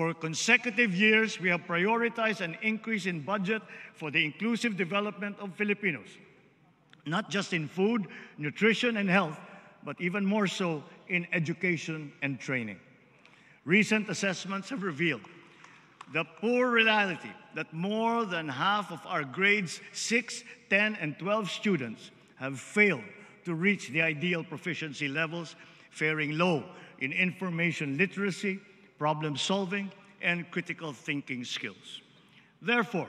For consecutive years, we have prioritized an increase in budget for the inclusive development of Filipinos, not just in food, nutrition, and health, but even more so in education and training. Recent assessments have revealed the poor reality that more than half of our grades 6, 10, and 12 students have failed to reach the ideal proficiency levels, faring low in information literacy, problem solving, and critical thinking skills. Therefore,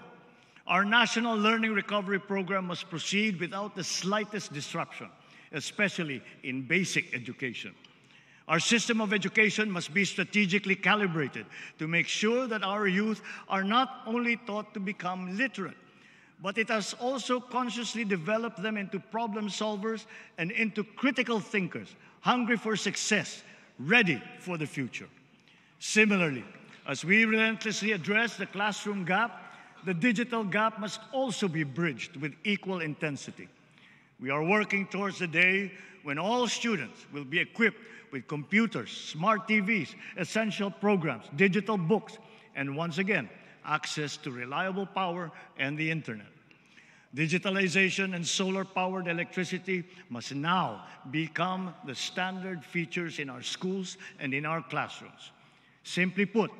our National Learning Recovery Program must proceed without the slightest disruption, especially in basic education. Our system of education must be strategically calibrated to make sure that our youth are not only taught to become literate, but it has also consciously developed them into problem solvers and into critical thinkers, hungry for success, ready for the future. Similarly, as we relentlessly address the classroom gap, the digital gap must also be bridged with equal intensity. We are working towards the day when all students will be equipped with computers, smart TVs, essential programs, digital books, and once again, access to reliable power and the internet. Digitalization and solar-powered electricity must now become the standard features in our schools and in our classrooms. Simply put,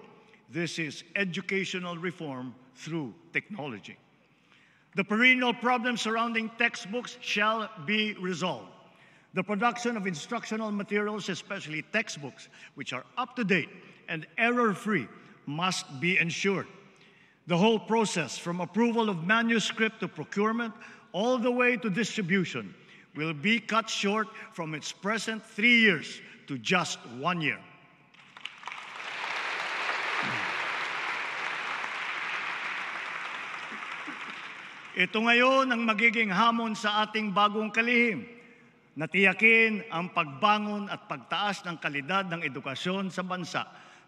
this is educational reform through technology. The perennial problems surrounding textbooks shall be resolved. The production of instructional materials, especially textbooks, which are up-to-date and error-free, must be ensured. The whole process, from approval of manuscript to procurement, all the way to distribution, will be cut short from its present 3 years to just 1 year. Ito ngayon ang magiging hamon sa ating bagong kalihim, na tiyakin ang pagbangon at pagtaas ng kalidad ng edukasyon sa bansa